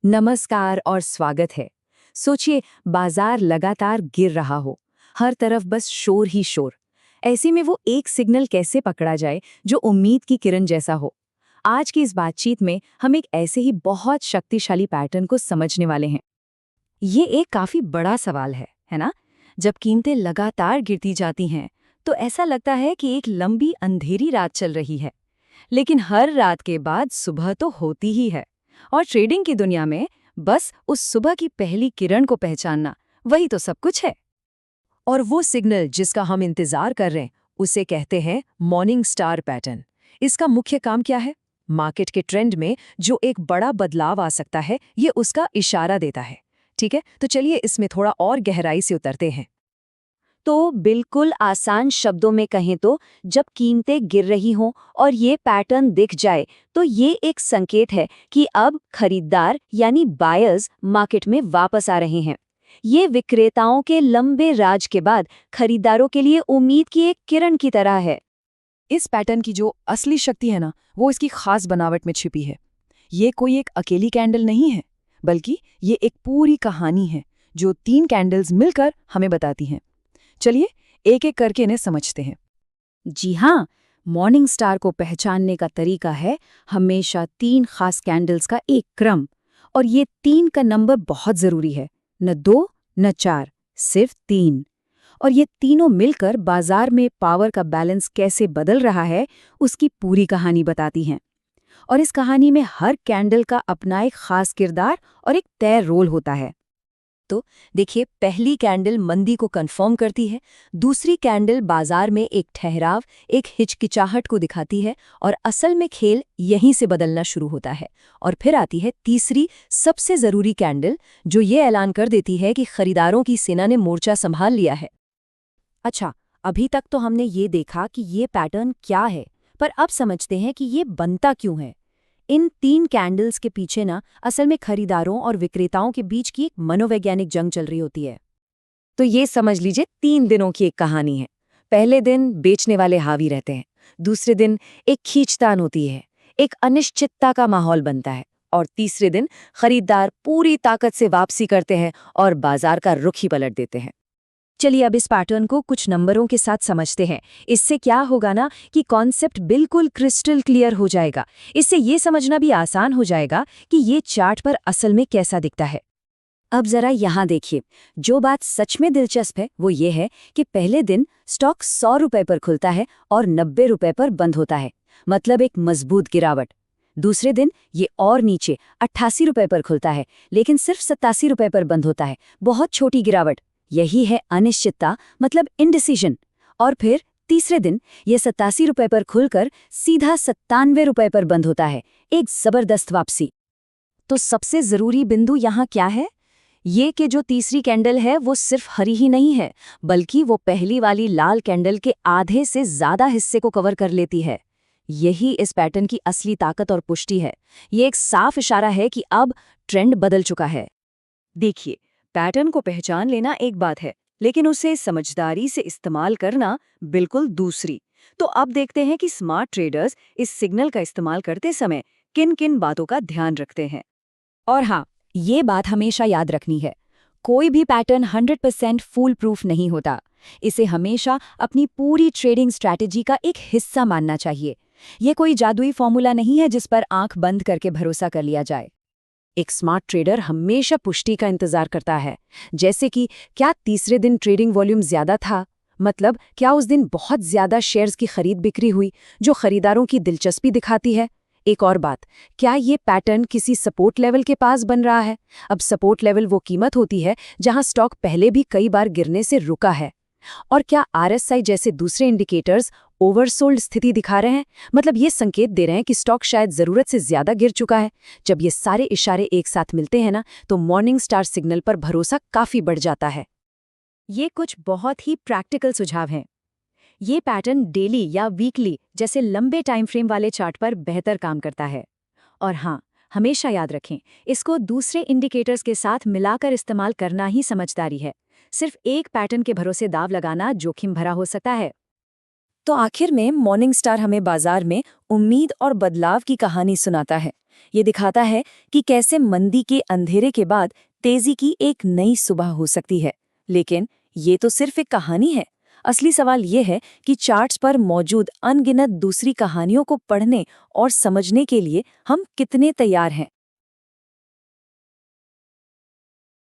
नमस्कार और स्वागत है। सोचिए, बाजार लगातार गिर रहा हो, हर तरफ बस शोर ही शोर। ऐसे में वो एक सिग्नल कैसे पकड़ा जाए जो उम्मीद की किरण जैसा हो। आज की इस बातचीत में हम एक ऐसे ही बहुत शक्तिशाली पैटर्न को समझने वाले हैं। ये एक काफी बड़ा सवाल है ना? जब कीमतें लगातार गिरती जाती हैं तो ऐसा लगता है कि एक लंबी अंधेरी रात चल रही है, लेकिन हर रात के बाद सुबह तो होती ही है। और ट्रेडिंग की दुनिया में बस उस सुबह की पहली किरण को पहचानना, वही तो सब कुछ है। और वो सिग्नल जिसका हम इंतजार कर रहे हैं, उसे कहते हैं मॉर्निंग स्टार पैटर्न। इसका मुख्य काम क्या है? मार्केट के ट्रेंड में जो एक बड़ा बदलाव आ सकता है, ये उसका इशारा देता है। ठीक है, तो चलिए इसमें थोड़ा और गहराई से उतरते हैं। तो बिल्कुल आसान शब्दों में कहें तो जब कीमतें गिर रही हों और ये पैटर्न दिख जाए तो ये एक संकेत है कि अब खरीदार यानी बायर्स मार्केट में वापस आ रहे हैं। ये विक्रेताओं के लंबे राज के बाद खरीदारों के लिए उम्मीद की एक किरण की तरह है। इस पैटर्न की जो असली शक्ति है ना, वो इसकी खास बनावट में छिपी है। ये कोई एक अकेली कैंडल नहीं है, बल्कि ये एक पूरी कहानी है जो 3 कैंडल्स मिलकर हमें बताती हैं। चलिए एक एक करके इन्हें समझते हैं। जी हाँ, मॉर्निंग स्टार को पहचानने का तरीका है हमेशा 3 खास कैंडल्स का एक क्रम। और ये 3 का नंबर बहुत जरूरी है, न 2 न 4, सिर्फ 3। और ये तीनों मिलकर बाजार में पावर का बैलेंस कैसे बदल रहा है, उसकी पूरी कहानी बताती हैं। और इस कहानी में हर कैंडल का अपना एक खास किरदार और एक तय रोल होता है। तो देखिए, पहली कैंडल मंदी को कंफर्म करती है, दूसरी कैंडल बाजार में एक ठहराव, एक हिचकिचाहट को दिखाती है और असल में खेल यहीं से बदलना शुरू होता है। और फिर आती है तीसरी, सबसे जरूरी कैंडल, जो ये ऐलान कर देती है कि खरीदारों की सेना ने मोर्चा संभाल लिया है। अच्छा, अभी तक तो हमने ये देखा कि ये पैटर्न क्या है, पर अब समझते हैं कि ये बनता क्यों है। इन 3 कैंडल्स के पीछे ना असल में खरीदारों और विक्रेताओं के बीच की एक मनोवैज्ञानिक जंग चल रही होती है। तो ये समझ लीजिए 3 दिनों की एक कहानी है। पहले दिन बेचने वाले हावी रहते हैं, दूसरे दिन एक खींचतान होती है, एक अनिश्चितता का माहौल बनता है, और तीसरे दिन खरीदार पूरी ताकत से वापसी करते हैं और बाजार का रुख ही पलट देते हैं। चलिए अब इस पैटर्न को कुछ नंबरों के साथ समझते हैं। इससे क्या होगा ना कि कॉन्सेप्ट बिल्कुल क्रिस्टल क्लियर हो जाएगा। इससे ये समझना भी आसान हो जाएगा कि ये चार्ट पर असल में कैसा दिखता है। अब जरा यहाँ देखिए, जो बात सच में दिलचस्प है वो ये है कि पहले दिन स्टॉक 100 रुपए पर खुलता है और 90 रुपए पर बंद होता है, मतलब एक मजबूत गिरावट। दूसरे दिन ये और नीचे 88 रुपए पर खुलता है, लेकिन सिर्फ 87 रुपए पर बंद होता है, बहुत छोटी गिरावट। यही है अनिश्चितता, मतलब इनडिसीजन। और फिर तीसरे दिन ये 87 रुपए पर खुलकर सीधा 97 रुपए पर बंद होता है, एक जबरदस्त वापसी। तो सबसे जरूरी बिंदु यहाँ क्या है? ये कि जो तीसरी कैंडल है वो सिर्फ हरी ही नहीं है, बल्कि वो पहली वाली लाल कैंडल के आधे से ज्यादा हिस्से को कवर कर लेती है। यही इस पैटर्न की असली ताकत और पुष्टि है। ये एक साफ इशारा है कि अब ट्रेंड बदल चुका है। देखिए, पैटर्न को पहचान लेना एक बात है, लेकिन उसे समझदारी से इस्तेमाल करना बिल्कुल दूसरी। तो अब देखते हैं कि स्मार्ट ट्रेडर्स इस सिग्नल का इस्तेमाल करते समय किन किन बातों का ध्यान रखते हैं। और हाँ, ये बात हमेशा याद रखनी है, कोई भी पैटर्न 100% फूल प्रूफ नहीं होता। इसे हमेशा अपनी पूरी ट्रेडिंग स्ट्रैटेजी का एक हिस्सा मानना चाहिए। ये कोई जादुई फॉर्मूला नहीं है जिस पर आंख बंद करके भरोसा कर लिया जाए। एक स्मार्ट ट्रेडर हमेशा पुष्टि का इंतजार करता है, जैसे कि क्या तीसरे दिन ट्रेडिंग वॉल्यूम ज्यादा था, मतलब क्या उस दिन बहुत ज्यादा शेयर्स की खरीद बिक्री हुई जो खरीदारों की दिलचस्पी दिखाती है। एक और बात, क्या ये पैटर्न किसी सपोर्ट लेवल के पास बन रहा है? अब सपोर्ट लेवल वो कीमत होती है जहां स्टॉक पहले भी कई बार गिरने से रुका है। और क्या आरएसआई जैसे दूसरे इंडिकेटर्स ओवरसोल्ड स्थिति दिखा रहे हैं, मतलब ये संकेत दे रहे हैं कि स्टॉक शायद जरूरत से ज्यादा गिर चुका है। जब ये सारे इशारे एक साथ मिलते हैं ना, तो मॉर्निंग स्टार सिग्नल पर भरोसा काफी बढ़ जाता है। ये कुछ बहुत ही प्रैक्टिकल सुझाव हैं। ये पैटर्न डेली या वीकली जैसे लंबे टाइम फ्रेम वाले चार्ट पर बेहतर काम करता है। और हाँ, हमेशा याद रखें, इसको दूसरे इंडिकेटर्स के साथ मिलाकर इस्तेमाल करना ही समझदारी है। सिर्फ एक पैटर्न के भरोसे दाव लगाना जोखिम भरा हो सकता है। तो आखिर में मॉर्निंग स्टार हमें बाजार में उम्मीद और बदलाव की कहानी सुनाता है। ये दिखाता है कि कैसे मंदी के अंधेरे के बाद तेजी की एक नई सुबह हो सकती है। लेकिन ये तो सिर्फ एक कहानी है। असली सवाल ये है कि चार्ट्स पर मौजूद अनगिनत दूसरी कहानियों को पढ़ने और समझने के लिए हम कितने तैयार हैं।